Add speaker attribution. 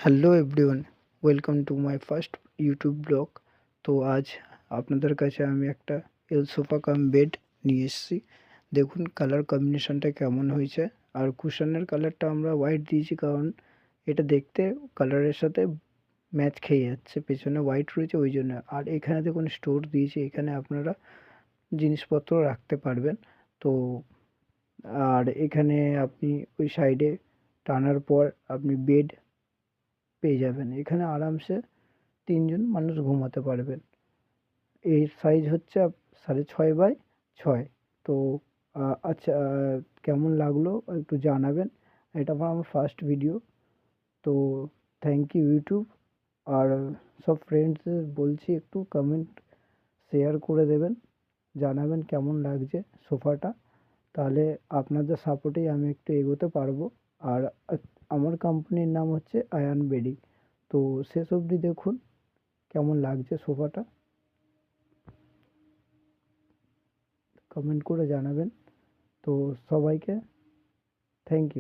Speaker 1: Hello everyone, welcome to my first YouTube blog. তো আজ আপনাদের কাছে আমি একটা এল সোফা কাম বেড নিয়ে এসেছি। দেখুন কালার কম্বিনেশনটা কেমন হয়েছে। আর কুশনের কালারটা আমরা হোয়াইট দিয়েছি, কারণ এটা দেখতে কালারের সাথে ম্যাচ খেয়ে যাচ্ছে, পেছনে হোয়াইট রয়েছে ওই জন্য। আর এখানে দেখুন স্টোর দিয়েছি, এখানে আপনারা জিনিসপত্র রাখতে পারবেন। তো আর এখানে আপনি ওই সাইডে টানার পর আপনি বেড পেয়ে যাবেন। এখানে আরামসে ৩ জন মানুষ ঘুমাতে পারবেন। এর সাইজ হচ্ছে ৬.৫x৬। তো আচ্ছা, কেমন লাগলো একটু জানাবেন। এটা আমার ফার্স্ট ভিডিও। তো থ্যাংক ইউ ইউটিউব। আর সব ফ্রেন্ডসদের বলছি একটু কমেন্ট শেয়ার করে দেবেন, জানাবেন কেমন লাগছে সোফাটা। তাহলে আপনাদের সাপোর্টেই আমি একটু এগোতে পারবো। আর আমার কোম্পানির নাম হচ্ছে আয়ান বেডিং। তো শেষ অবধি দেখুন কেমন লাগছে সোফাটা, কমেন্ট করে জানাবেন। তো সবাইকে থ্যাংক ইউ।